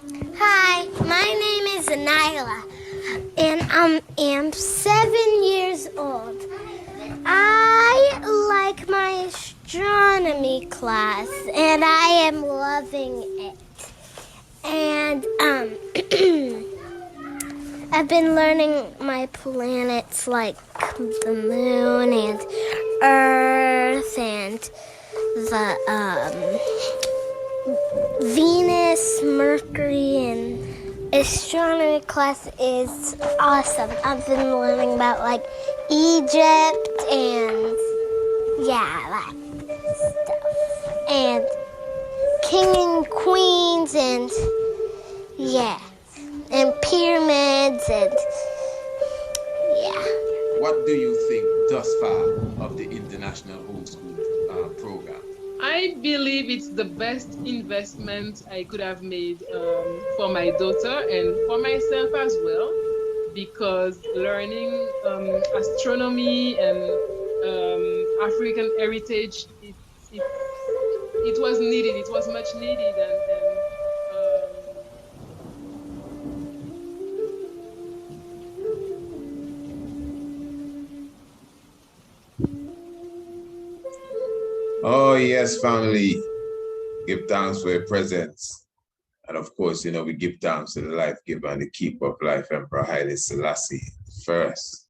Hi, my name is Nyla, and I am 7 years old. I like my astronomy class, and I am loving it. And I've been learning my planets like the moon and Earth and the Venus, Mercury, and astronomy class is awesome. I've been learning about like Egypt and that stuff. And king and queens and and pyramids and yeah. What do you think thus far of the International Homeschool Program? I believe it's the best investment I could have made for my daughter and for myself as well, because learning astronomy and African heritage, it was needed. It was much needed, and Oh, yes, family. Give thanks for your presence. And of course, we give thanks to the life giver and the keeper of life, Emperor Haile Selassie first.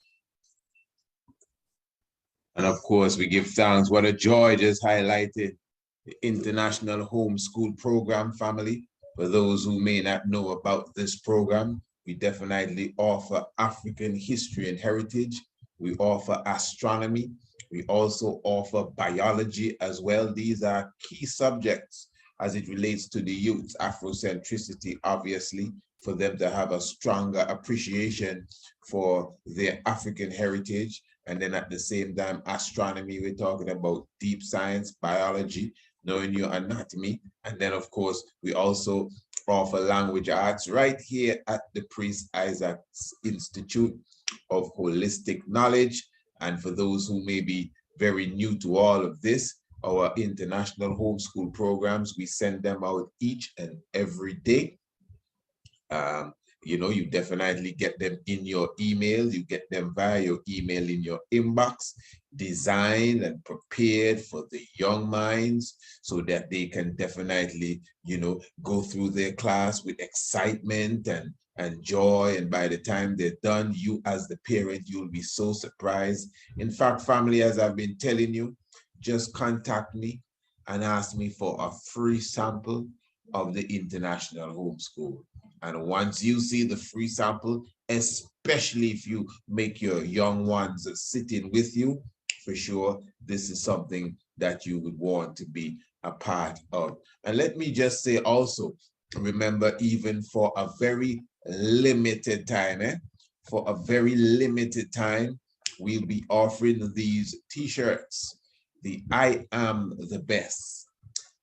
And of course, we give thanks. What a joy just highlighted the International Homeschool Program, family. For those who may not know about this program, we definitely offer African history and heritage. We offer astronomy. We also offer biology as well. These are key subjects as it relates to the youth's Afrocentricity, obviously, for them to have a stronger appreciation for their African heritage. And then at the same time, astronomy, we're talking about deep science, biology, knowing your anatomy. And then, of course, we also offer language arts right here at the Priest Isaac's Institute of Holistic Knowledge. And for those who may be very new to all of this, our international homeschool programs, we send them out each and every day. You definitely get them in your email. You get them via your email in your inbox, designed and prepared for the young minds so that they can definitely, go through their class with excitement and joy. And by the time they're done, you as the parent, you'll be so surprised. In fact, family, as I've been telling you, just contact me and ask me for a free sample of the International Homeschool. And once you see the free sample, especially if you make your young ones sitting with you, for sure, this is something that you would want to be a part of. And let me just say also, remember, even for a very limited time, for a very limited time, we'll be offering these t-shirts, the I am the best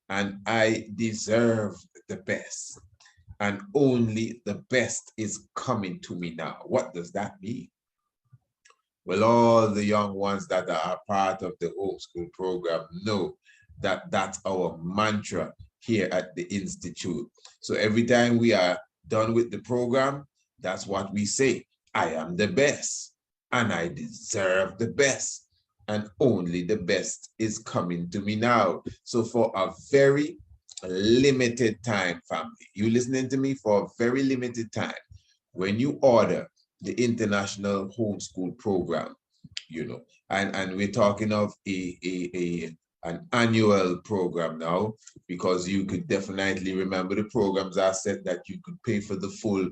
and I deserve the best. And only the best is coming to me now. What does that mean? Well, all the young ones that are part of the homeschool program know that that's our mantra here at the Institute. So every time we are done with the program, that's what we say. I am the best and I deserve the best. And only the best is coming to me now. So for a very limited time, family, you listening to me, for a very limited time, when you order the International Homeschool Program, and we're talking of an annual program now, because you could definitely remember the programs I said that you could pay for the full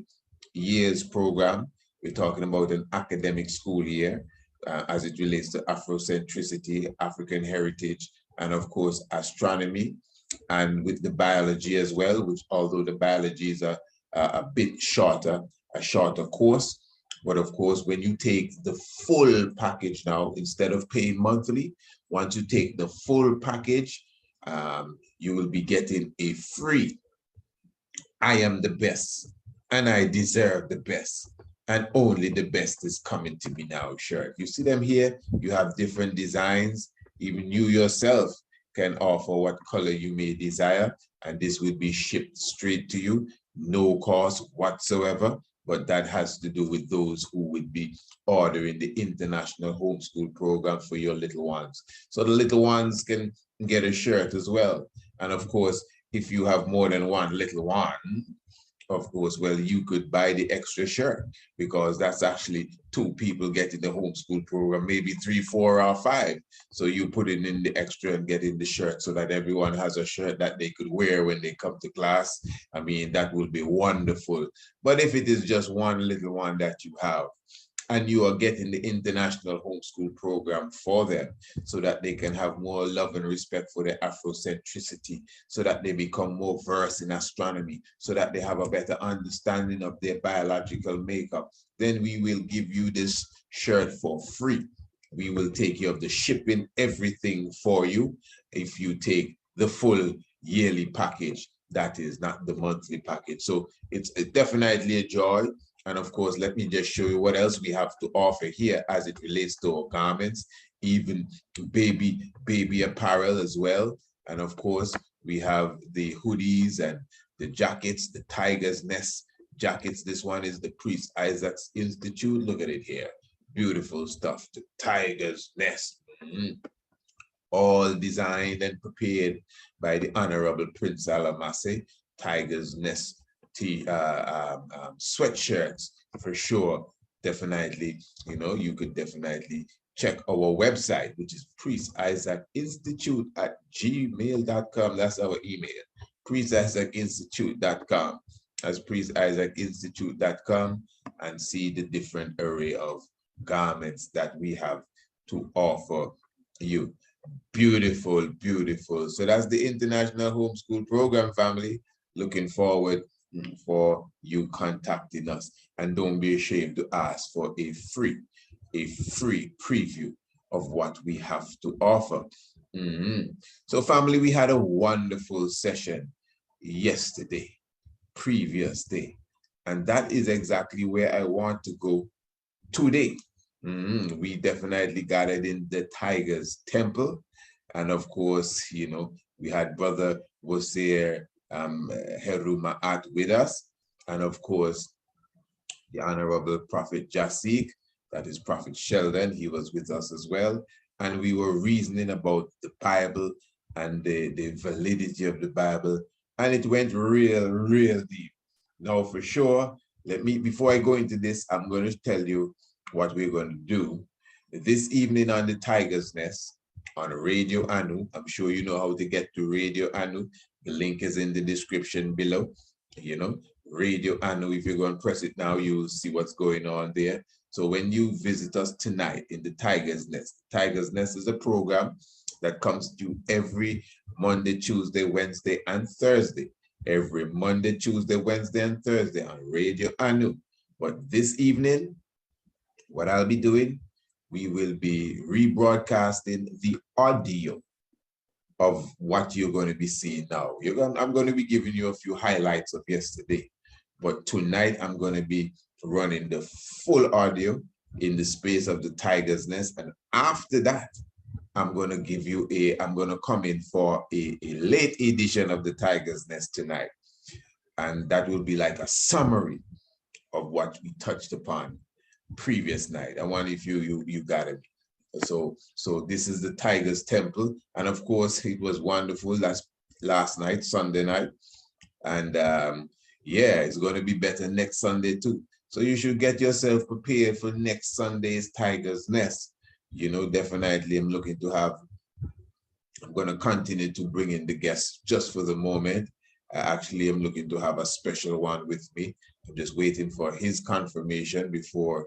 year's program. We're talking about an academic school year as it relates to Afrocentricity, African heritage, and of course, astronomy, and with the biology as well, which although the biology is a bit shorter, a shorter course, but of course, when you take the full package now, instead of paying monthly, once you take the full package, you will be getting a free I am the best and I deserve the best. And only the best is coming to me now shirt. You see them here? You have different designs. Even you yourself can offer what color you may desire, and this will be shipped straight to you. no cost whatsoever, but that has to do with those who would be ordering the international homeschool program for your little ones. So the little ones can get a shirt as well. And of course, if you have more than one little one, of course, well, you could buy the extra shirt, because that's actually 2 people getting the homeschool program, maybe 3, 4, or 5. So you put it in the extra and get in the shirt so that everyone has a shirt that they could wear when they come to class. I mean, that would be wonderful. But if it is just one little one that you have, and you are getting the international homeschool program for them, so that they can have more love and respect for their Afrocentricity, so that they become more versed in astronomy, so that they have a better understanding of their biological makeup, then we will give you this shirt for free. We will take care of the shipping, everything for you, if you take the full yearly package. That is not the monthly package. So it's definitely a joy. And of course, let me just show you what else we have to offer here as it relates to our garments, even baby apparel as well. And of course, we have the hoodies and the jackets, the Tiger's Nest jackets. This one is the Priest Isaac's Institute. Look at it here. Beautiful stuff. The Tiger's Nest. All designed and prepared by the Honorable Prince Alamase. Tiger's Nest sweatshirts for sure. Definitely, you could definitely check our website, which is priestisaacinstitute@gmail.com. That's our email, priestisaacinstitute.com. That's priestisaacinstitute.com, and see the different array of garments that we have to offer you. Beautiful, beautiful. So that's the International Homeschool Program, family. Looking forward for you contacting us, and don't be ashamed to ask for a free preview of what we have to offer. So family, we had a wonderful session yesterday, previous day, and that is exactly where I want to go today. We definitely gathered in the Tiger's Temple, and of course, we had Brother Mosiah Herumaat with us, and of course the Honorable Prophet Jasik, that is Prophet Sheldon, he was with us as well, and we were reasoning about the Bible and the validity of the Bible, and it went real deep. Now for sure, before I go into this, I'm going to tell you what we're going to do this evening on the Tiger's Nest on Radio Anu. I'm sure you know how to get to Radio Anu. The link is in the description below. Radio Anu, if you're going to press it now, you'll see what's going on there. So when you visit us tonight in the Tiger's Nest is a program that comes to you every Monday, Tuesday, Wednesday, and Thursday. Every Monday, Tuesday, Wednesday, and Thursday on Radio Anu. But this evening, what I'll be doing, we will be rebroadcasting the audio of what you're going to be seeing now. I'm going to be giving you a few highlights of yesterday, but tonight I'm going to be running the full audio in the space of the Tiger's Nest, and after that, I'm going to come in for a late edition of the Tiger's Nest tonight, and that will be like a summary of what we touched upon previous night. I wonder if you got it. So this is the Tiger's Temple, and of course it was wonderful last night, Sunday night, and yeah, it's going to be better next Sunday too. So you should get yourself prepared for next Sunday's Tiger's Nest. Definitely I'm going to continue to bring in the guests just for the moment. Actually, I'm looking to have a special one with me. I'm just waiting for his confirmation before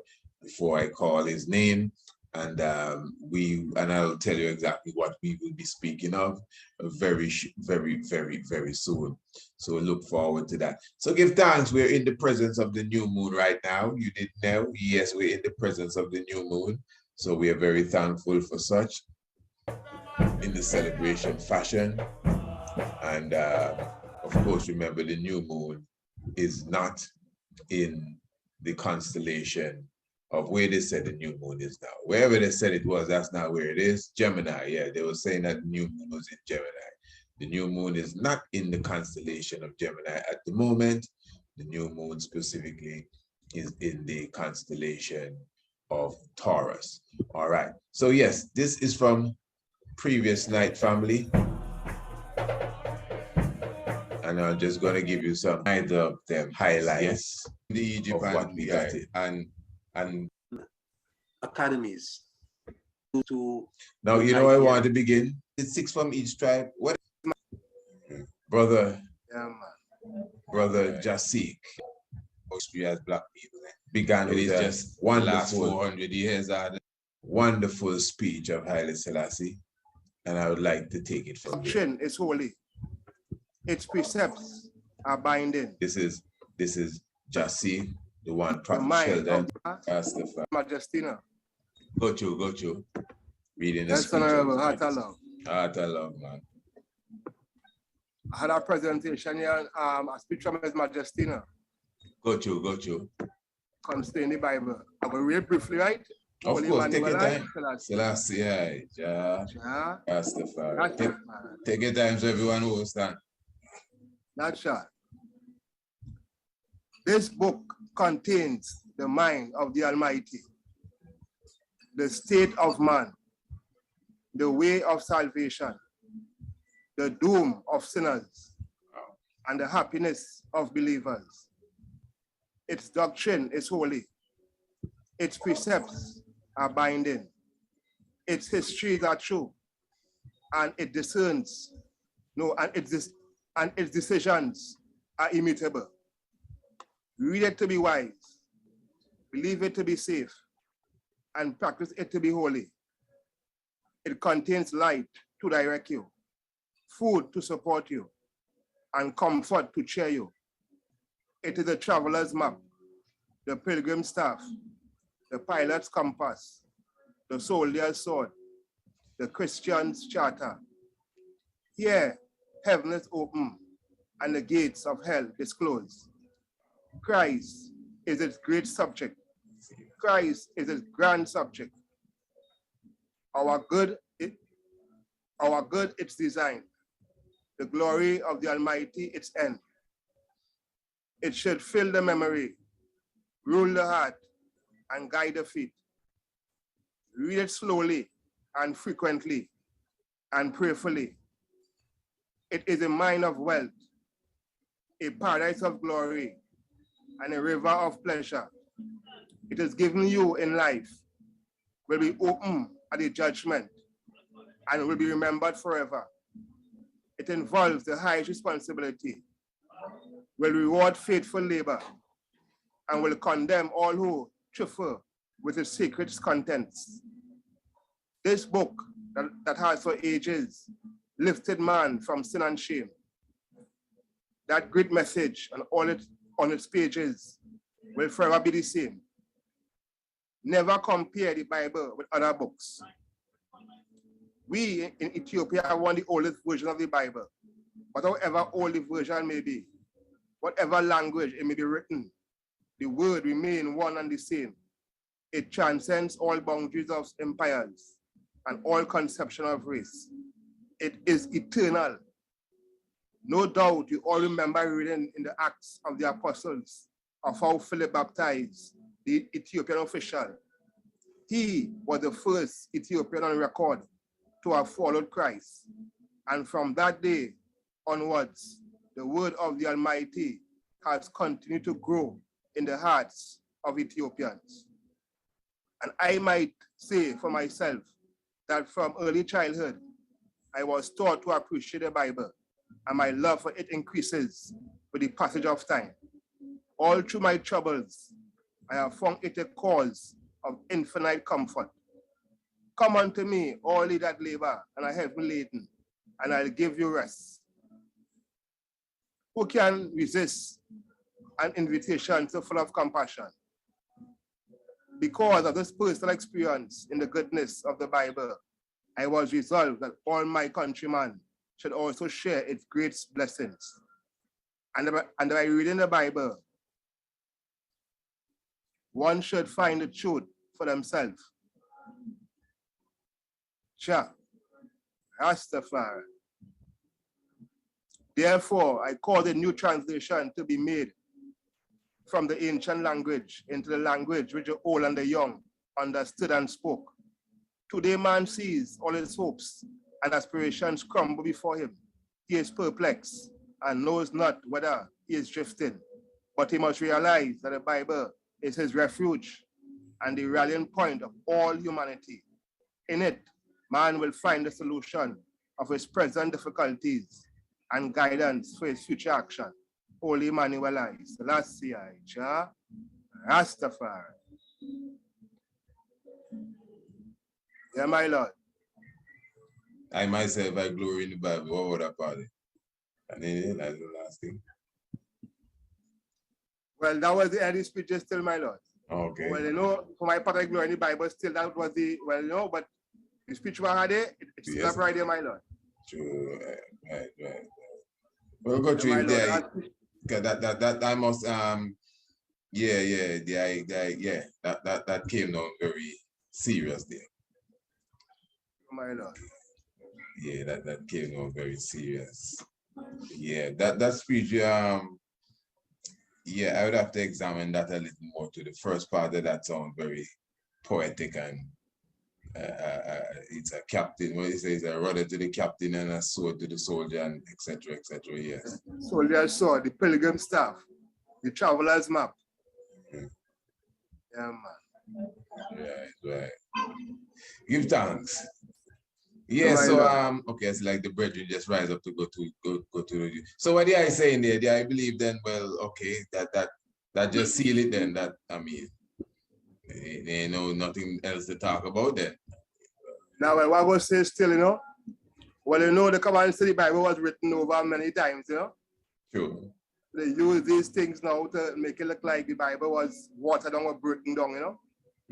I call his name, and I'll tell you exactly what we will be speaking of very, very, very, very soon. So look forward to that. So give thanks. We're in the presence of the new moon right now. You didn't know? Yes, we're in the presence of the new moon. So we are very thankful for such in the celebration fashion. And of course, remember the new moon is not in the constellation of where they said the new moon is now. Wherever they said it was, that's not where it is. Gemini, yeah, they were saying that the new moon was in Gemini. The new moon is not in the constellation of Gemini at the moment. The new moon specifically is in the constellation of Taurus. All right. So yes, this is from previous night, family. And I'm just going to give you some of them highlights the Egypt of what we got it. and academies to now, you know, I want to begin. It's 6 from each tribe. What, brother? Yeah, man. Brother Jasik. history as black people. Began It with is a just the last wonderful, 400 years. Wonderful speech of Haile Selassie, and I would like to take it from there. Doctrine is holy. Its precepts are binding. This is Jasik, the one The Prophet mind Sheldon, of Rastafari. Majestina. Go to. Reading the Yes, speech. Honorable, heart of love. Heart of love, man. I had a presentation here, a speech from His Majestina Go to. concerning the Bible. I will read briefly, right? Of Holy course, take your Emmanuel, time. Selassie, Jah, Yeah. Rastafari. Take your time so everyone will understand. That's right. This book contains the mind of the Almighty, the state of man, the way of salvation, the doom of sinners, and the happiness of believers. Its doctrine is holy. Its precepts are binding. Its histories are true, and it discerns. And its decisions are immutable. Read it to be wise, believe it to be safe, and practice it to be holy. It contains light to direct you, food to support you, and comfort to cheer you. It is a traveler's map, the pilgrim's staff, the pilot's compass, the soldier's sword, the Christian's charter. Here, heaven is open and the gates of hell disclosed. Christ is its great subject. Christ is its grand subject. Our good, its design. The glory of the Almighty, its end. It should fill the memory, rule the heart, and guide the feet. Read it slowly and frequently and prayerfully. It is a mine of wealth, a paradise of glory, and a river of pleasure. It is given you in life, will be open at the judgment, and will be remembered forever. It involves the highest responsibility, will reward faithful labor, and will condemn all who trifle with its secret contents. This book that has for ages lifted man from sin and shame. That great message and all it on its pages will forever be the same. Never compare the Bible with other books. We in Ethiopia have one of the oldest versions of the Bible, but however old the version may be, whatever language it may be written, the word remains one and the same. It transcends all boundaries of empires and all conception of race. It is eternal. No doubt you all remember reading in the Acts of the Apostles of how Philip baptized the Ethiopian official. He was the first Ethiopian on record to have followed Christ. And from that day onwards, the word of the Almighty has continued to grow in the hearts of Ethiopians. And I might say for myself that from early childhood, I was taught to appreciate the Bible, and my love for it increases with the passage of time. All through my troubles, I have found it a cause of infinite comfort. Come unto me, all ye that labor and are heavy laden, and I'll give you rest. Who can resist an invitation so full of compassion? Because of this personal experience in the goodness of the Bible, I was resolved that all my countrymen should also share its great blessings. And by reading the Bible, one should find the truth for themselves. Jah, Rastafari. Therefore, I call the new translation to be made from the ancient language into the language which the old and the young understood and spoke. Today man sees all his hopes and aspirations crumble before him. He is perplexed and knows not whether he is drifting, but he must realize that the Bible is his refuge and the rallying point of all humanity. In it, man will find the solution of his present difficulties and guidance for his future action. Holy Emmanuel, Selassie, Rastafari. Yeah, my Lord. I myself, I glory in the Bible. What would I call it? And then that's the last thing. Well, that was the early speeches still, my Lord. Okay. Well, you know, for my part, I glory in the Bible still, that was the, well, you know, but the speech we had there, it's still Yes. up right there, my Lord. True. Right. We'll go through Yeah, it there. That I must that came down very serious there. My Lord. Yeah, that came down very serious. Yeah, that speech, yeah, I would have to examine that a little more. To the first part of that sound very poetic, and it's a captain, what he says, a rudder to the captain and a sword to the soldier, and etc. Yes. Soldier's sword, the pilgrim staff, the traveler's map. Mm-hmm. Yeah, man. Right. Give thanks. Yeah, so okay, it's like the brethren just rise up to go to the. So what I saying there? I believe then, well, okay, that just seal it then. That, I mean, they know nothing else to talk about then. Now, what I was saying still, you know, well, you know, the command city Bible was written over many times, you know. Sure. They use these things now to make it look like the Bible was watered down or broken down, you know.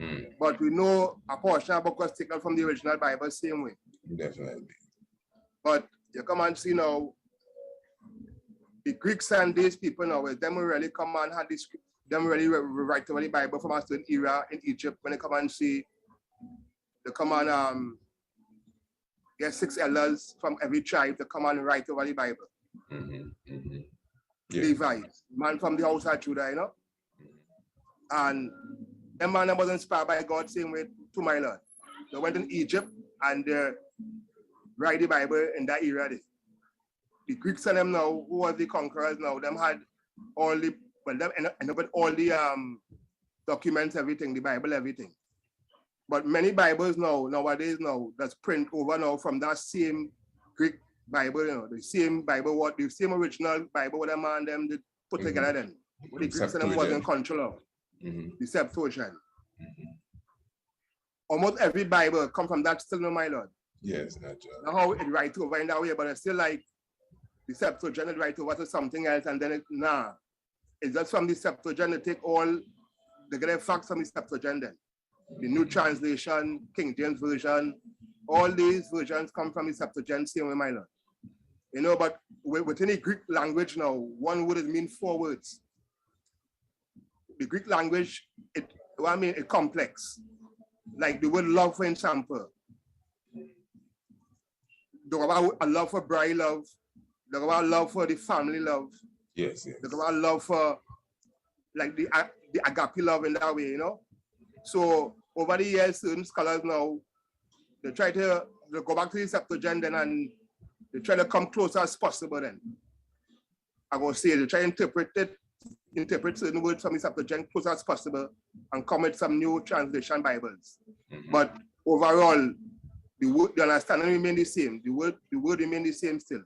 Mm. But we know a portion of the book was taken from the original Bible same way. Definitely. But you come and see now, the Greeks and these people now, them really come and had this, them really write over the Bible from a certain era in Egypt. When they come and see, they come and get 6 elders from every tribe to come and write over the Bible. Yeah. Levites, man from the house of Judah, you know. And them man was inspired by God same way to my Lord. They went in Egypt and they write the Bible in that era. The Greeks and them now, who was the conquerors now, them had all the, well, them end up with all the documents, everything, the Bible, everything. But many Bibles now, nowadays now, that's print over now from that same Greek Bible, you know, the same Bible, the same original Bible, what them and them did put together then. What the Greeks and them was in control of. The Septuagint. Almost every Bible come from that still, no, my Lord. Yes, that's right. Now how it write over in that way, but it's still like the Septuagint write over to something else, and then it's just from the Septuagint they take all, they get the facts from the Septuagint then. The New Translation, King James Version, all these versions come from the Septuagint, same way, my Lord. You know, but within the Greek language now, one word means 4 words. The Greek language, it's complex. Like the word love, for example. They have a love for bride love. They have a love for the family love. Yes. They have a love for like the agape love in that way, you know. So over the years, certain scholars now, they try to go back to the Septuagint and they try to come close as possible then. I go say they try to interpret certain words from the Septuagint close as possible and come with some new translation Bibles. But overall, the understanding remain the same. The word remain the same still.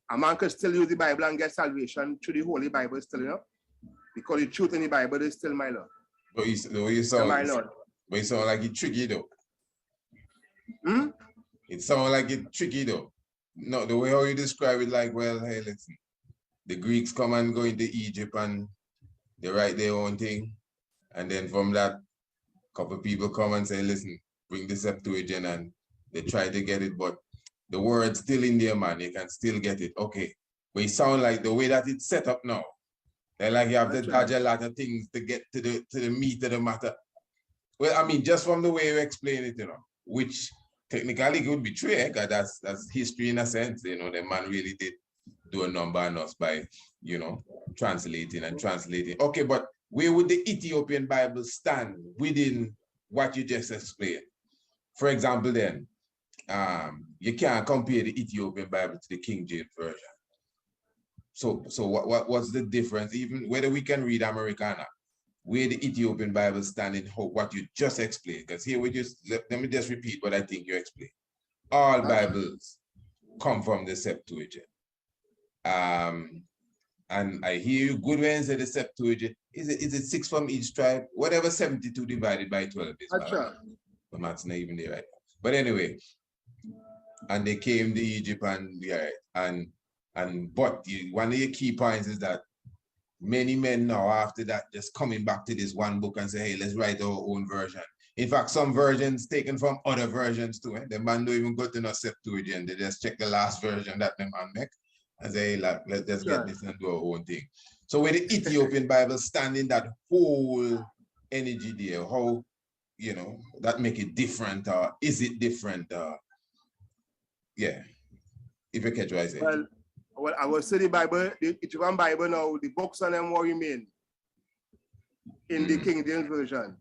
A man can still use the Bible and get salvation through the Holy Bible still, you know, because the truth in the Bible is still my Lord. But you sound like it's tricky though. It sounds like it's tricky though. No, the way how you describe it, like, well, hey, listen, the Greeks come and go into Egypt and they write their own thing. And then from that, a couple of people come and say, listen, bring the Septuagint, and they try to get it, but the word's still in there, man. You can still get it. Okay. But it sounds like the way that it's set up now, they're like you have to dodge a lot of things to get to the meat of the matter. Well, I mean, just from the way you explain it, you know, which technically could be true, because that's history in a sense, you know, the man really did do a number on us by, you know, translating and translating. Okay, but where would the Ethiopian Bible stand within what you just explained? For example, then, you can't compare the Ethiopian Bible to the King James Version. So what's the difference? Even whether we can read Americana, where the Ethiopian Bible stand in what you just explained. Because here we just, let me just repeat what I think you explained. All Bibles come from the Septuagint. And I hear you good when you say the Septuagint. Is it 6 from each tribe? Whatever 72 divided by 12 is. The math's not even there right now. But anyway, and they came to Egypt and but one of the key points is that many men now after that just coming back to this one book and say, hey, let's write our own version. In fact, some versions taken from other versions too. The man don't even go to no Septuagint. They just check the last version that the man make and say, hey, like, let's just get this and do our own thing. So where the Ethiopian Bible stand in that whole energy there, how, you know, that make it different, or is it different? Yeah, if you catch what I say. Well, I will say the Bible, the Ethiopian Bible now, the books on them what remain in the King James Version.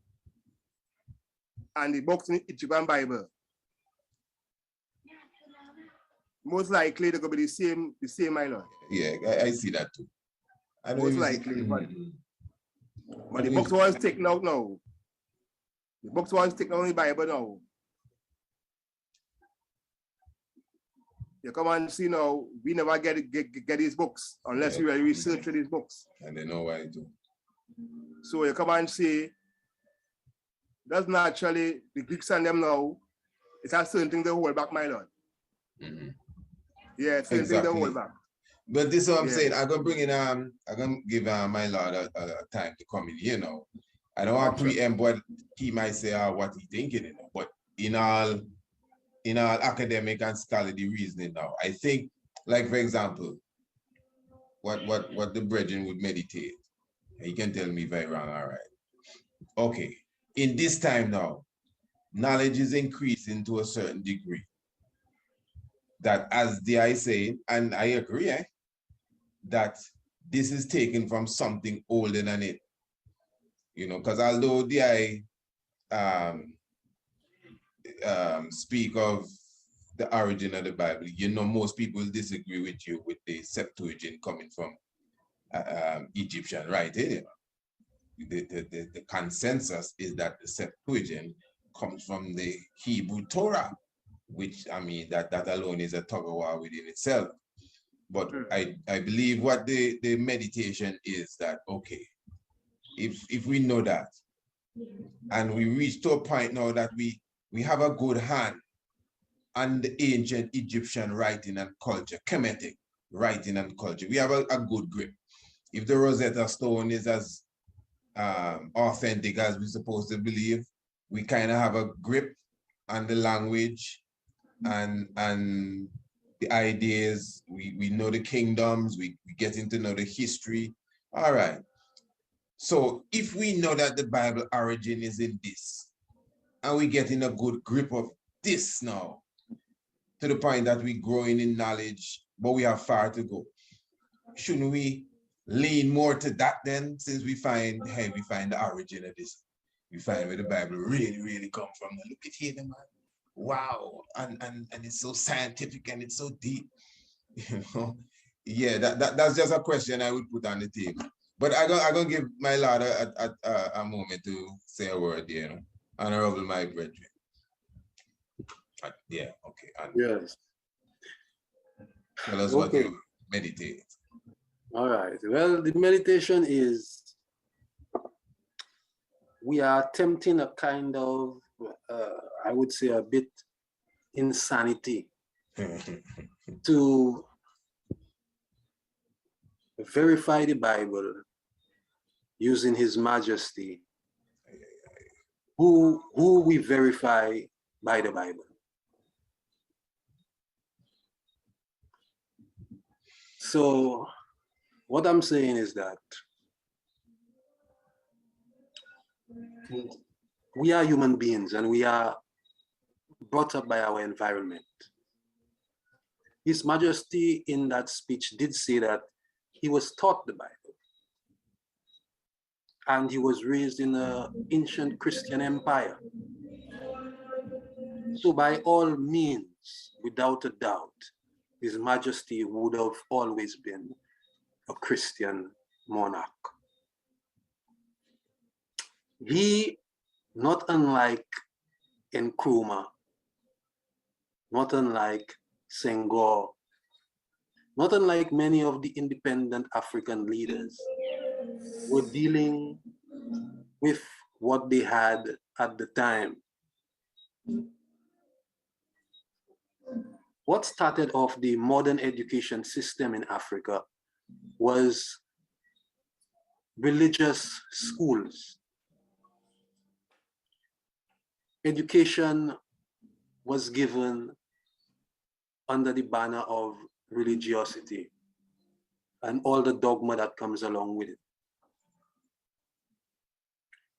And the books in the Ethiopian Bible. Most likely they're gonna be the same, my lord. Yeah, I see that too. Most likely, but the books was taken out now. The books was taken out in the Bible now. You come and see now, we never get these books unless you really research for these books. And they know why I do. So you come and see, that's naturally the Greeks and them now, it's a certain thing they hold back, my lord. Yeah, certain thing they hold back. But this is what I'm saying. I'm gonna bring in I'm gonna give my lord a time to come in here now. I don't want to preempt what he might say or what he thinking, you know, but in all academic and scholarly reasoning now, I think, like for example, what the brethren would meditate. You can tell me if I'm wrong, all right. Okay, in this time now, knowledge is increasing to a certain degree. That as the I say, and I agree, that this is taken from something older than it. You know, because although the speak of the origin of the Bible, you know, most people disagree with you with the Septuagint coming from Egyptian writing. You know? The consensus is that the Septuagint comes from the Hebrew Torah, which, I mean, that alone is a tug of war within itself. But I believe what the meditation is that, okay, if we know that, and we reach to a point now that we have a good hand on the ancient Egyptian writing and culture, Kemetic writing and culture, we have a good grip. If the Rosetta Stone is as authentic as we're supposed to believe, we kind of have a grip on the language and the ideas. We know the kingdoms, we getting to know the history. All right. So if we know that the Bible origin is in this, and we getting a good grip of this now, to the point that we're growing in knowledge, but we have far to go, shouldn't we lean more to that then, since we find, hey, we find the origin of this, we find where the Bible really come from. Now look at here, man. Wow, and it's so scientific and it's so deep, you know. Yeah, that's just a question I would put on the table. But I'm gonna give my lord a moment to say a word, you know. Honorable my brethren. Yeah, okay. And yes. tell us what you meditate. All right. Well, the meditation is, we are attempting a kind of, I would say a bit insanity to verify the Bible using His Majesty, who we verify by the Bible. So what I'm saying is that we are human beings and we are brought up by our environment. His Majesty in that speech did say that he was taught the Bible. and he was raised in an ancient Christian empire. So by all means, without a doubt, His Majesty would have always been a Christian monarch. He, not unlike Nkrumah, not unlike Senghor, not unlike many of the independent African leaders, were dealing with what they had at the time. What started off the modern education system in Africa was religious schools. Education was given under the banner of religiosity and all the dogma that comes along with it.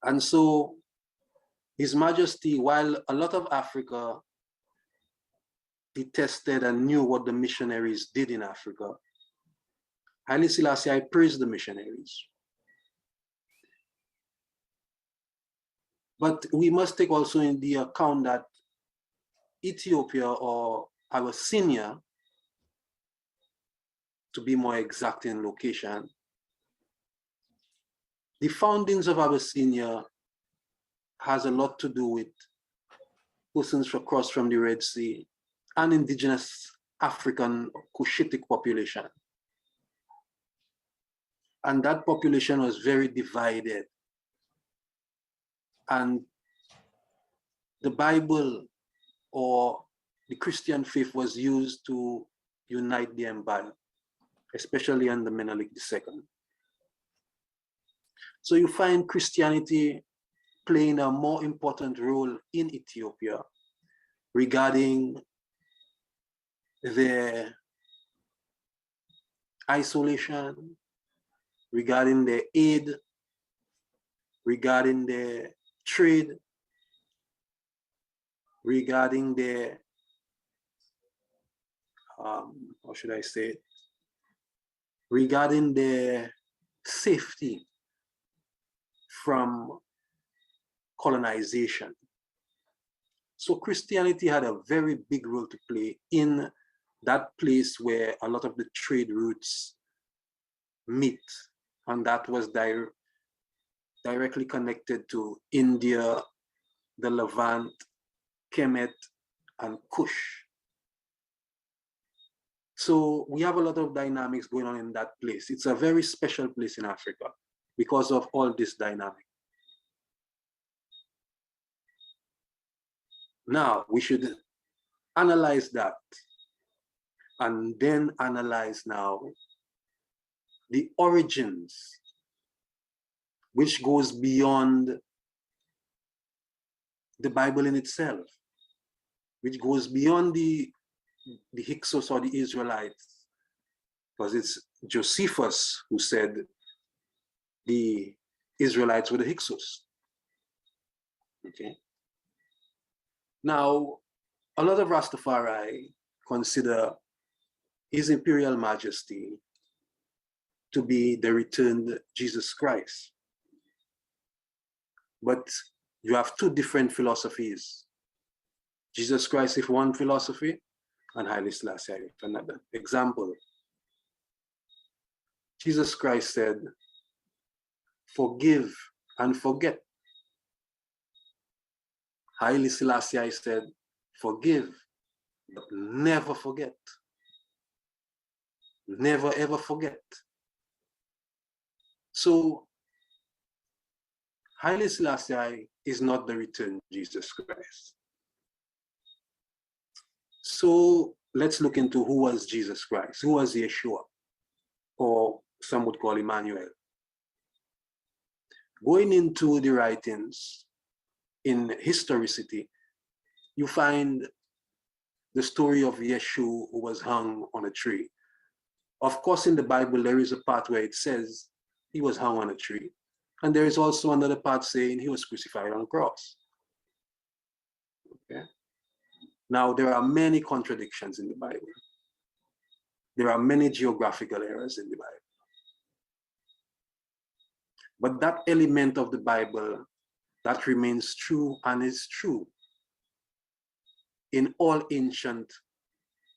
And so His Majesty, while a lot of Africa detested and knew what the missionaries did in Africa, Haile Selassie praised the missionaries. But we must take also in the account that Ethiopia, or Abyssinia, to be more exact in location, the foundings of Abyssinia has a lot to do with persons across from the Red Sea and indigenous African Cushitic population. And that population was very divided. And the Bible or the Christian faith was used to unite the empire, especially under Menelik II. So you find Christianity playing a more important role in Ethiopia regarding their isolation, regarding their aid, regarding their trade, regarding their, how should I say it? Regarding their safety from colonization. So Christianity had a very big role to play in that place where a lot of the trade routes meet, and that was directly connected to India, the Levant, Kemet, and Kush. So we have a lot of dynamics going on in that place. It's a very special place in Africa because of all this dynamic. Now we should analyze that and then analyze now the origins, which goes beyond the Bible in itself, which goes beyond the Hyksos or the Israelites, because it's Josephus who said the Israelites were the Hyksos. Okay. Now, a lot of Rastafari consider His Imperial Majesty to be the returned Jesus Christ. But you have two different philosophies. Jesus Christ is one philosophy, and Haile Selassie is another. Example, Jesus Christ said, "Forgive and forget." Haile Selassie said, "Forgive, but never forget." Never ever forget. So Haile Selassie is not the returned Jesus Christ. So let's look into who was Jesus Christ, who was Yeshua, or some would call Emmanuel. Going into the writings in historicity, you find the story of Yeshua who was hung on a tree. Of course, in the Bible, there is a part where it says he was hung on a tree. And there is also another part saying he was crucified on a cross. Okay. Now, there are many contradictions in the Bible. There are many geographical errors in the Bible. But that element of the Bible that remains true and is true in all ancient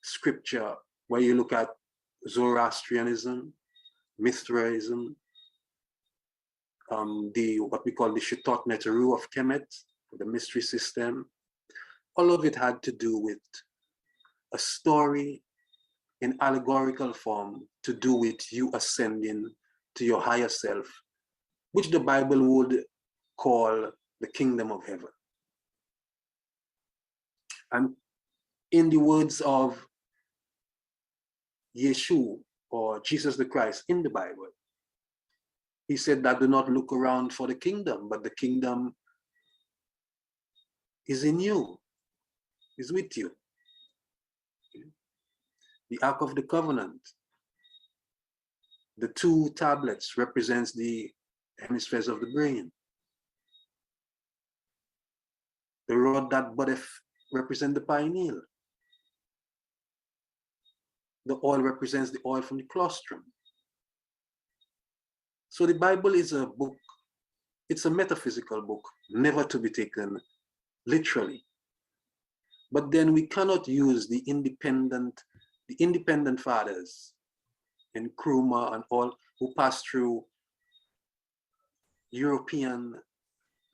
scripture, where you look at Zoroastrianism, Mithraism, what we call the Shitot Neteru of Kemet, the mystery system, all of it had to do with a story in allegorical form to do with you ascending to your higher self, which the Bible would call the kingdom of heaven. And in the words of Yeshua, or Jesus the Christ in the Bible, he said that do not look around for the kingdom, but the kingdom is in you, is with you. The Ark of the Covenant, the 2 tablets represents the hemispheres of the brain. The rod that buddeth represents the pineal. The oil represents the oil from the colostrum. So the Bible is a book, it's a metaphysical book, never to be taken literally. But then we cannot use the independent fathers in Nkrumah and all who passed through European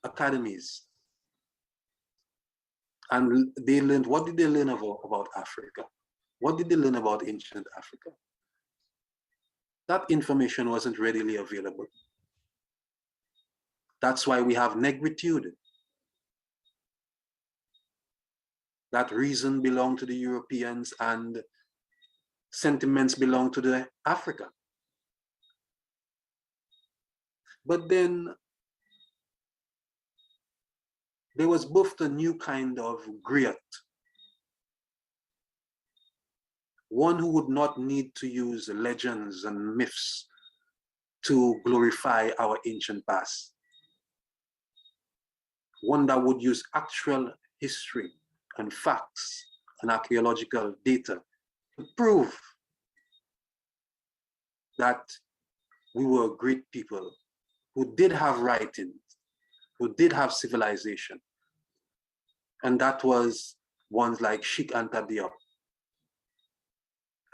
academies. And they learned, what did they learn about Africa? What did they learn about ancient Africa? That information wasn't readily available. That's why we have negritude. That reason belonged to the Europeans and sentiments belong to the Africa. But then there was both a new kind of griot, one who would not need to use legends and myths to glorify our ancient past, one that would use actual history and facts and archaeological data to prove that we were great people who did have writing, who did have civilization. And that was ones like Sheikh Anta Diop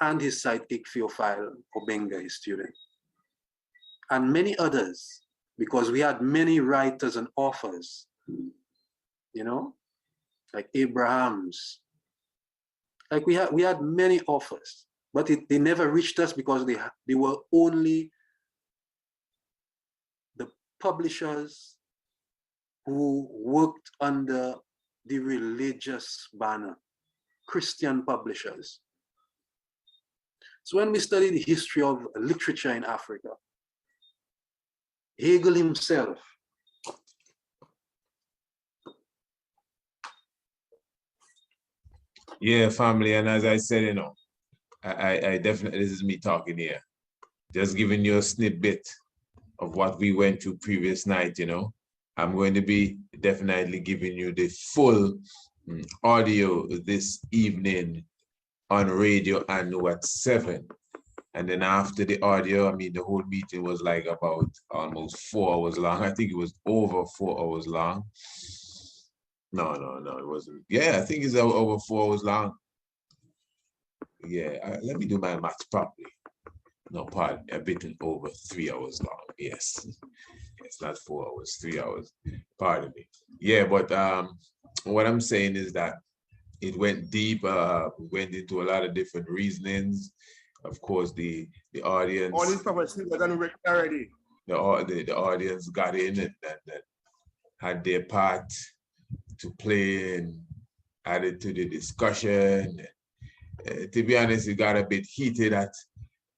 and his sidekick Theophile Obenga, his student, and many others, because we had many writers and authors, you know, like Abrahams. Like we had many authors, but they never reached us because they were only the publishers who worked under the religious banner, Christian publishers. So when we study the history of literature in Africa, Hegel himself Yeah, family, and as I said, you know, I definitely, this is me talking here, just giving you a snippet of what we went through previous night, you know. I'm going to be definitely giving you the full audio this evening on Radio Anu at 7. And then after the audio, I mean, the whole meeting was like about almost 4 hours long. I think it was over 4 hours long. No, it wasn't. Yeah, I think it's over 4 hours long. Yeah, let me do my maths properly. No, pardon, a bit over 3 hours long. Yes, it's not 4 hours, 3 hours. Pardon me. Yeah, but what I'm saying is that it went deep. We went into a lot of different reasonings. Of course, the audience. All these prophecies are done written already. The audience got in and had their part to play and added to the discussion. To be honest, it got a bit heated at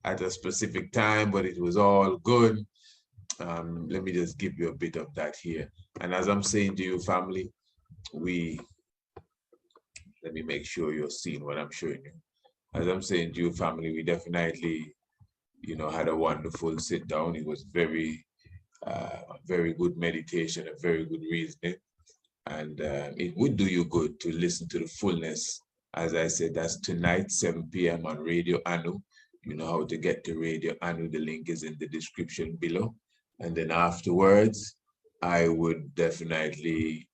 a specific time, but it was all good. Let me just give you a bit of that here. And as I'm saying to you, family, let me make sure you're seeing what I'm showing you. As I'm saying to you, family, we definitely, you know, had a wonderful sit down. It was very good meditation, a very good reasoning. And it would do you good to listen to the fullness. As I said, that's tonight, 7 p.m. on Radio Anu. You know how to get to Radio Anu. The link is in the description below. And then afterwards, I would definitely,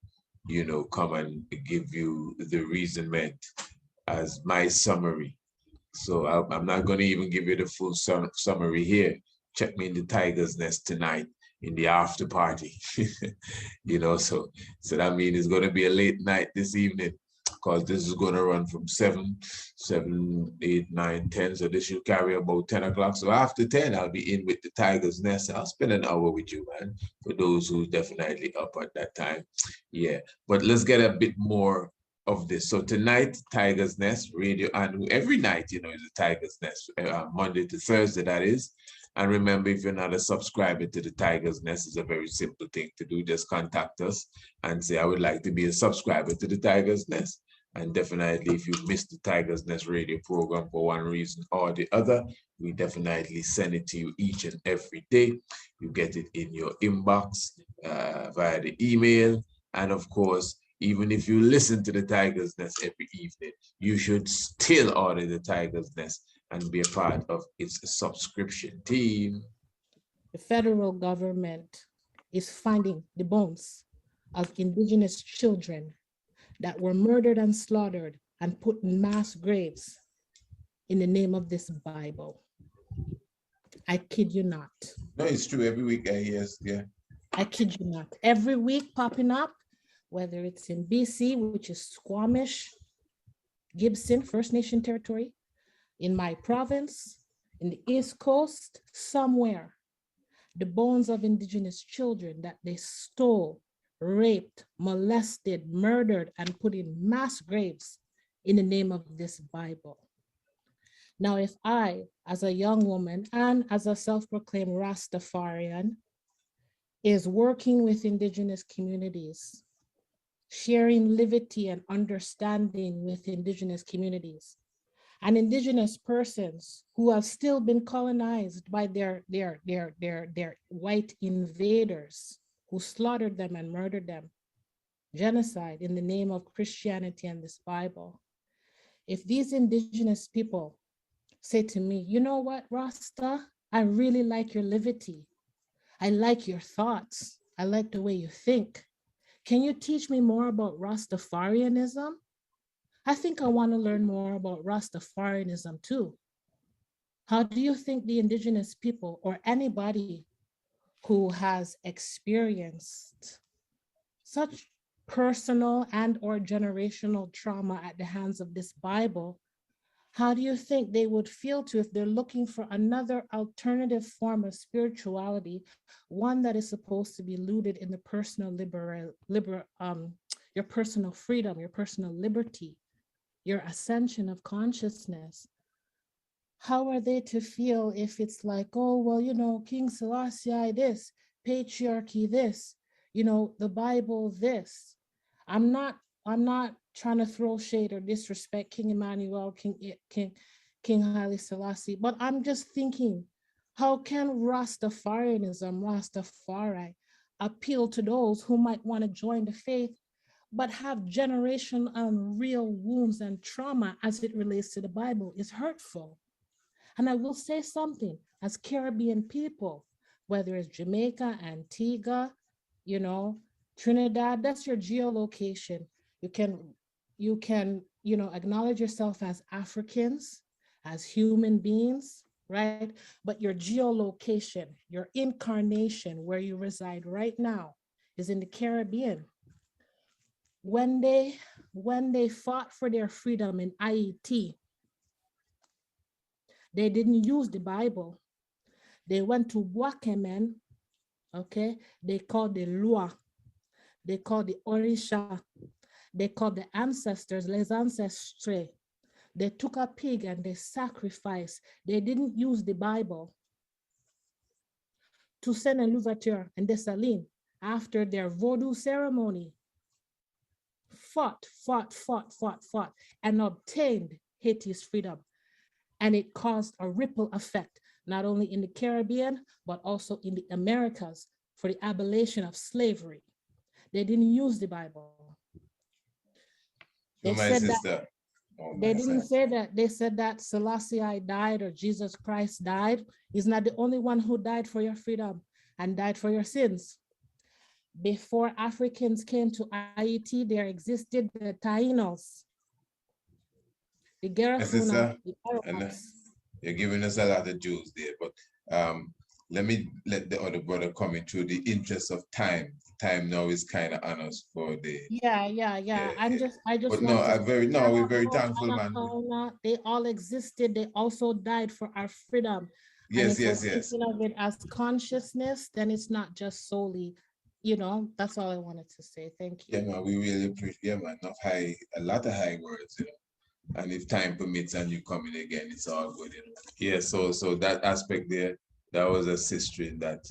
come and give you the reasonment as my summary. So I'm not going to even give you the full summary here. Check me in the Tiger's Nest tonight in the after party. So that means it's going to be a late night this evening, because this is going to run from 7, 8, 9, 10. So this should carry about 10 o'clock. So after 10, I'll be in with the Tiger's Nest. I'll spend an hour with you, man, for those who definitely up at that time. Yeah, but let's get a bit more of this. So tonight, Tiger's Nest radio, and every night, is a Tiger's Nest, Monday to Thursday, that is. And remember, if you're not a subscriber to the Tiger's Nest, it's a very simple thing to do. Just contact us and say, I would like to be a subscriber to the Tiger's Nest. And definitely, if you missed the Tiger's Nest radio program for one reason or the other, we definitely send it to you each and every day. You get it in your inbox via the email. And of course, even if you listen to the Tiger's Nest every evening, you should still order the Tiger's Nest and be a part of its subscription team. The federal government is finding the bones of indigenous children that were murdered and slaughtered and put in mass graves in the name of this Bible. I kid you not. No, it's true. Every week I hear, yeah. I kid you not. Every week popping up, whether it's in BC, which is Squamish, Gibson, First Nation territory, in my province, in the East Coast, somewhere, the bones of indigenous children that they stole, raped, molested, murdered, and put in mass graves in the name of this Bible. Now, if I, as a young woman and as a self-proclaimed Rastafarian, is working with indigenous communities, sharing liberty and understanding with indigenous communities, and indigenous persons who have still been colonized by their white invaders who slaughtered them and murdered them, genocide in the name of Christianity and this Bible. If these indigenous people say to me, you know what, Rasta, I really like your liberty. I like your thoughts. I like the way you think. Can you teach me more about Rastafarianism? I think I want to learn more about Rastafarianism too. How do you think the indigenous people or anybody who has experienced such personal and or generational trauma at the hands of this Bible, how do you think they would feel to if they're looking for another alternative form of spirituality, one that is supposed to be rooted in the personal your personal freedom, your personal liberty, your ascension of consciousness? How are they to feel if it's like, oh, well, King Selassie this, patriarchy this, the Bible this? I'm not trying to throw shade or disrespect King Emmanuel, King Haile Selassie, but I'm just thinking, how can Rastafarianism, Rastafari, appeal to those who might want to join the faith, but have generational and real wounds and trauma as it relates to the Bible is hurtful. And I will say something, as Caribbean people, whether it's Jamaica, Antigua, Trinidad, that's your geolocation. You can, acknowledge yourself as Africans, as human beings, right? But your geolocation, your incarnation, where you reside right now, is in the Caribbean. When they fought for their freedom in IET, they didn't use the Bible. They went to Wakemen, okay? They called the Lua, they called the Orisha, they called the ancestors, les ancestres. They took a pig and they sacrificed. They didn't use the Bible. Toussaint and Louverture and Dessalines, after their Vodou ceremony, fought, and obtained Haiti's freedom. And it caused a ripple effect, not only in the Caribbean, but also in the Americas for the abolition of slavery. They didn't use the Bible. They said that they didn't say that. They said that Selassie died or Jesus Christ died. He's not the only one who died for your freedom. and died for your sins. Before Africans came to Haiti, there existed the Tainos, the Garifuna, the Arawaks. You're giving us a lot of Jews there, but let me let the other brother come into the interest of time. Time now is kind of on us for the. Yeah. I just But want no, to we're very thankful, man. They all existed. They also died for our freedom. Yes, and if yes, we're yes. thinking of it as consciousness, then it's not just solely, you know. That's all I wanted to say. Thank you. Yeah, man, we really appreciate. Yeah, man, a lot of high words, you know. And if time permits and you come in again, it's all good, you know. Yeah, so that aspect there, that was a sister that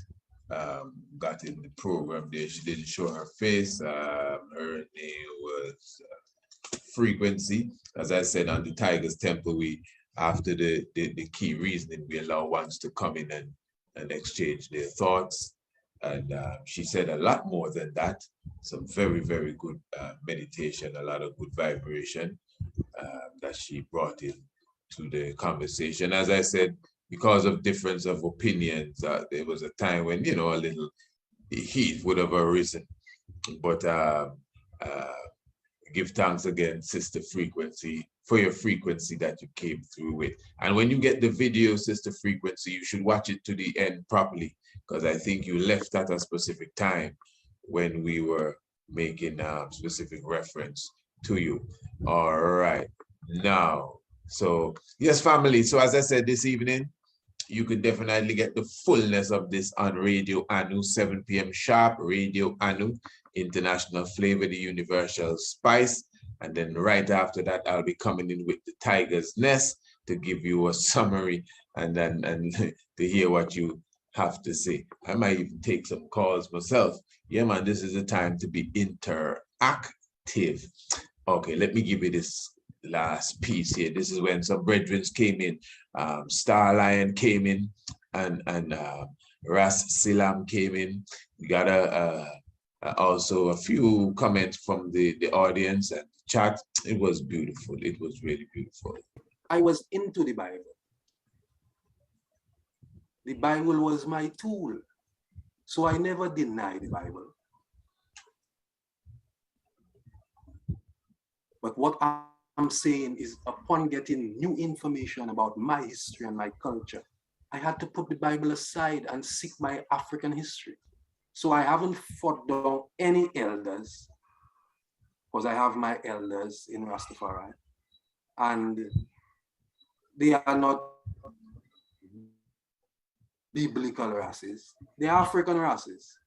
got in the program there. She didn't show her face. Her name was Frequency. As I said, on the Tigers Temple, we, after the key reasoning, we allow ones to come in and exchange their thoughts. And she said a lot more than that. Some very, very good meditation, a lot of good vibration that she brought in to the conversation. As I said, because of difference of opinions, there was a time when, you know, a little heat would have arisen. But give thanks again, Sister Frequency, for your frequency that you came through with. And when you get the video, Sister Frequency, you should watch it to the end properly, because I think you left at a specific time when we were making specific reference to you. All right, now, so yes, family. So as I said this evening, you could definitely get the fullness of this on Radio Anu, 7 p.m. sharp, Radio Anu, International Flavor, the Universal Spice. And then right after that, I'll be coming in with the Tiger's Nest to give you a summary and to hear what you have to say. I might even take some calls myself. Yeah, man, this is the time to be interactive. Okay, let me give you this last piece here. This is when some brethren came in. Star Lion came in, and Rases came in. We got also a few comments from the audience and chat. It was beautiful. It was really beautiful. I was into the Bible. The Bible was my tool. So I never denied the Bible. But what I'm saying is, upon getting new information about my history and my culture, I had to put the Bible aside and seek my African history. So I haven't fought down any elders, because I have my elders in Rastafari, and they are not biblical races, they are African races.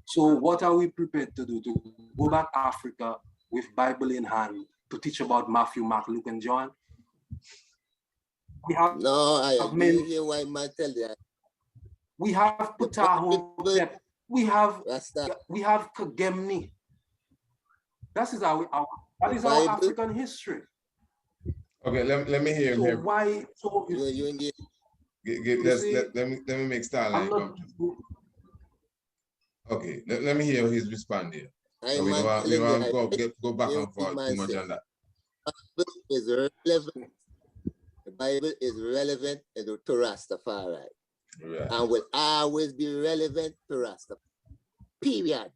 So what are we prepared to do? To go back to Africa with Bible in hand to teach about Matthew, Mark, Luke, and John? We have no, I agree with you. Why man tell you? We have Putaho, we have Kagemni. That is our African history. Okay, let me hear him. So why? So you engage. Let me make Starline come. Okay, let me hear his response here. So we don't want to go back and forth too much on that. The Bible is relevant. The Bible is relevant to Rastafari. Right. And will always be relevant to Rastafari. Period.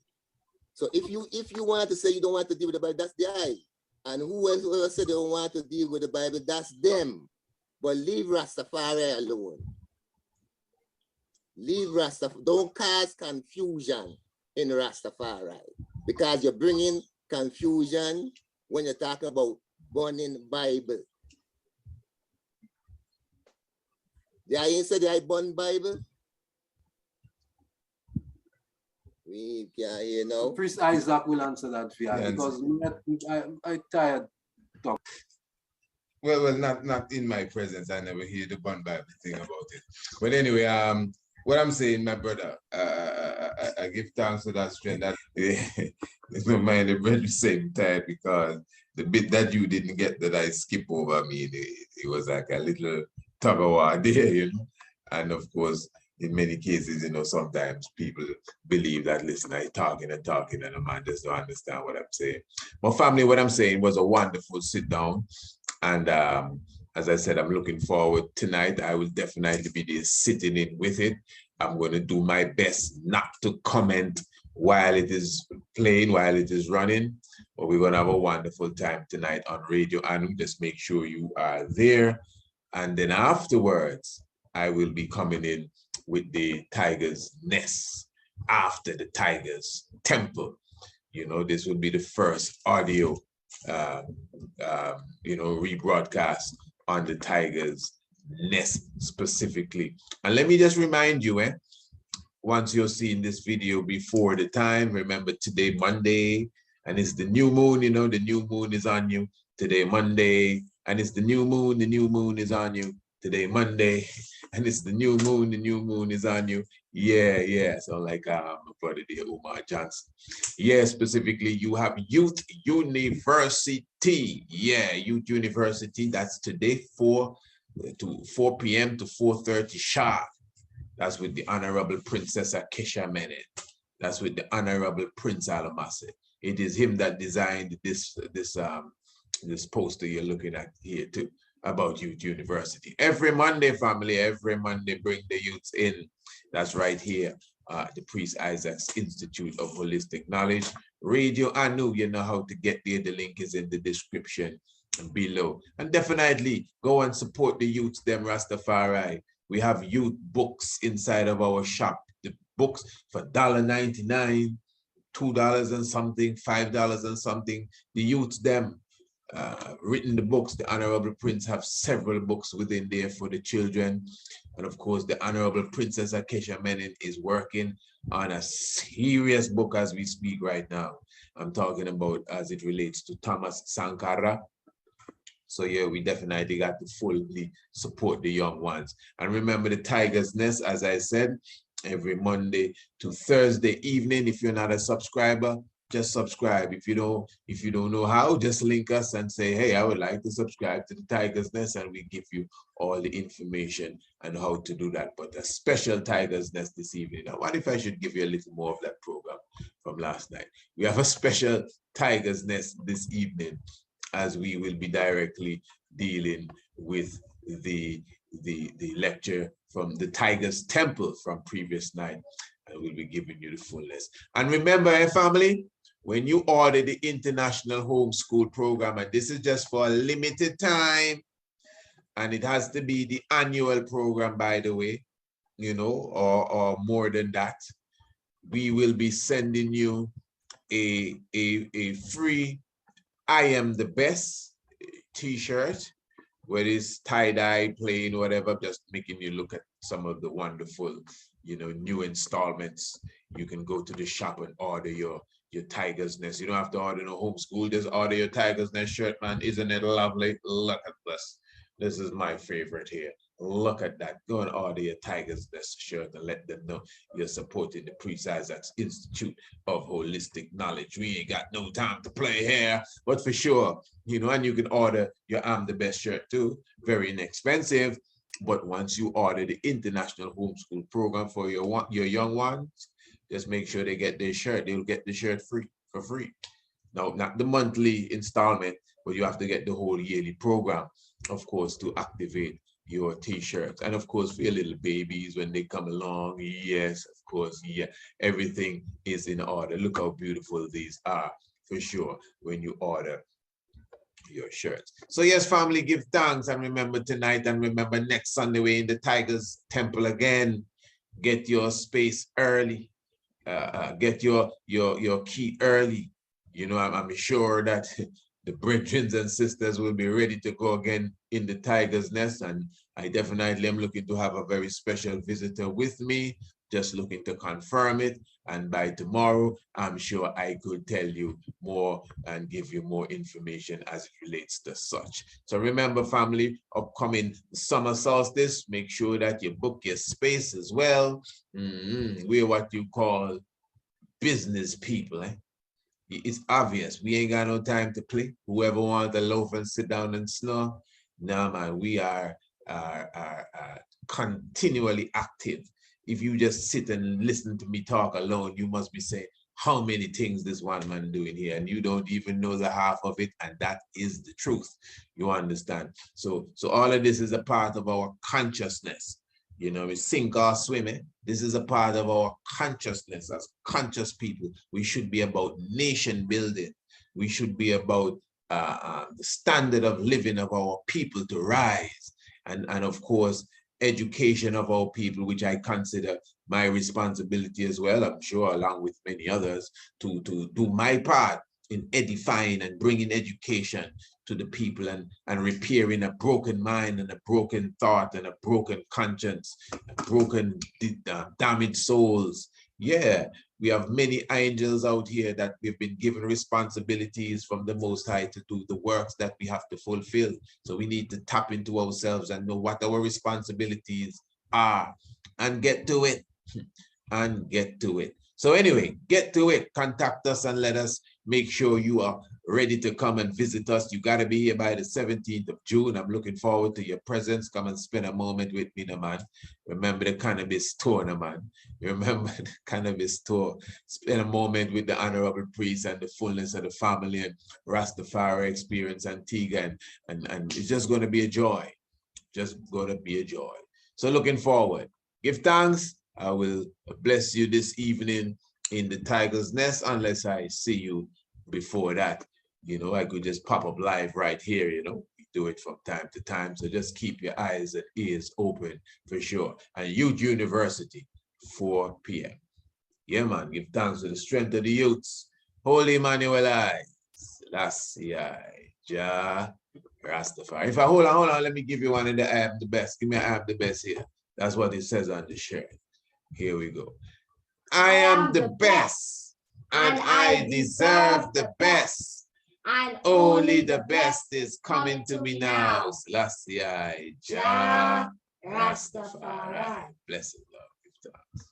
So if you want to say you don't want to deal with the Bible, that's the eye. And whoever said they don't want to deal with the Bible, that's them. But leave Rastafari alone. Leave Rastafari. Don't cause confusion in Rastafari, because you're bringing confusion when you're talking about burning Bible. The I said I burn Bible. We can hear now. Priest Isaac will answer that for you, because I tired. Well, not in my presence. I never hear the burn Bible thing about it. But anyway, what I'm saying, my brother, I give thanks to that strength. That it's my mind the bread the same time, because the bit that you didn't get that I skip over, I mean, it was like a little tug of war there, you know. And of course, in many cases, you know, sometimes people believe that, listen, I'm talking and a man just don't understand what I'm saying. But family, what I'm saying was a wonderful sit down. And as I said, I'm looking forward tonight. I will definitely be there sitting in with it. I'm going to do my best not to comment while it is playing, while it is running, but we're going to have a wonderful time tonight on Radio Anu. Just make sure you are there. And then afterwards, I will be coming in with the Tiger's Nest after the Tiger's Temple. You know, this will be the first audio, rebroadcast on the Tiger's Nest specifically. And let me just remind you, once you're seeing this video before the time, remember today, Monday, and it's the new moon, you know, the new moon is on you. Today, Monday, and it's the new moon is on you. Today, Monday, and it's the new moon is on you. Yeah. So like my brother there, Omar Johnson. Yeah, specifically, you have Youth University. Yeah, Youth University, that's today, 4 p.m. to 4:30 sharp. That's with the Honorable Princess Akesha Menon. That's with the Honorable Prince Alamase. It is him that designed this poster you're looking at here too, about Youth University. Every Monday, family, every Monday, bring the youths in. That's right here, the Priest Isaac's Institute of Holistic Knowledge. Radio Anu, you know how to get there. The link is in the description below. And definitely go and support the youths, them Rastafari. We have youth books inside of our shop. The books for $1.99, $2 and something, $5 and something. The youths, them written the books. The Honorable Prince have several books within there for the children. And of course, the Honorable Princess Akesha Menon is working on a serious book as we speak right now. I'm talking about as it relates to Thomas Sankara. So yeah, we definitely got to fully support the young ones. And remember the Tiger's Nest, as I said, every Monday to Thursday evening. If you're not a subscriber, just subscribe. If you don't know how, just link us and say, hey, I would like to subscribe to the Tiger's Nest, and we give you all the information and how to do that. But a special Tiger's Nest this evening. Now, what if I should give you a little more of that program from last night? We have a special Tiger's Nest this evening, as we will be directly dealing with the lecture from the Tiger's Temple from previous night, and we'll be giving you the full list. And remember, family, when you order the International Homeschool Program, and this is just for a limited time, and it has to be the annual program, by the way, you know, or more than that, we will be sending you a free I Am the Best t-shirt, whether it's tie-dye, plain, whatever, just making you look at some of the wonderful, you know, new installments. You can go to the shop and order your Tiger's Nest. You don't have to order no homeschool, just order your Tiger's Nest shirt, man. Isn't it lovely? Look at this. This is my favorite here. Look at that. Go and order your Tiger's Nest shirt and let them know you're supporting the Priest Isaac's Institute of Holistic Knowledge. We ain't got no time to play here, but for sure, you know, and you can order your I'm the Best shirt too. Very inexpensive. But once you order the International Homeschool Program for your young ones, just make sure they get their shirt. They'll get the shirt for free. Now, not the monthly installment, but you have to get the whole yearly program, of course, to activate your t-shirts. And of course, for your little babies when they come along, yes, of course, yeah, everything is in order. Look how beautiful these are, for sure, when you order your shirts. So yes, family, give thanks, and remember tonight, and remember next Sunday we're in the Tiger's Temple again. Get your space early. Get your key early. You know, I'm sure that the brethren and sisters will be ready to go again in the Tiger's Nest, and I definitely am looking to have a very special visitor with me, just looking to confirm it, and by tomorrow, I'm sure I could tell you more and give you more information as it relates to such. So remember, family, upcoming summer solstice, make sure that you book your space as well. We're what you call business people, It's obvious. We ain't got no time to play. Whoever wants to loaf and sit down and snore, no, man, we are continually active. If you just sit and listen to me talk alone, you must be saying, how many things this one man doing here? And you don't even know the half of it, and that is the truth. You understand? So all of this is a part of our consciousness. You know, we sink or swim. This is a part of our consciousness as conscious people. We should be about nation building. We should be about the standard of living of our people to rise. And of course, education of our people, which I consider my responsibility as well, I'm sure, along with many others, to do my part in edifying and bringing education to the people and repairing a broken mind and a broken thought and a broken conscience, broken damaged souls. Yeah, we have many angels out here that we've been given responsibilities from the Most High to do the works that we have to fulfill. So we need to tap into ourselves and know what our responsibilities are and get to it. And get to it. So anyway, get to it. Contact us and let us make sure you are ready to come and visit us. You got to be here by the 17th of June. I'm looking forward to your presence. Come and spend a moment with me, no man. Remember the cannabis tour, no man. Remember the cannabis tour. Spend a moment with the honorable priest and the fullness of the family and Rastafari experience Antigua. And it's just going to be a joy. Just going to be a joy. So looking forward. Give thanks. I will bless you this evening in the Tiger's Nest, unless I see you before that. You know, I could just pop up live right here, you know. We do it from time to time. So just keep your eyes and ears open for sure. And Youth University, 4 p.m. Yeah, man, give thanks to the strength of the youths. Holy Emmanuel I, Selassie I, Jah, Rastafari. If I hold on, let me give you one in the I am the best. Give me I am the best here. That's what it says on the shirt. Here we go. I am the best, and I deserve the best, and only the best is coming to me now. Selassie, Jah, Rastafari. Blessed love.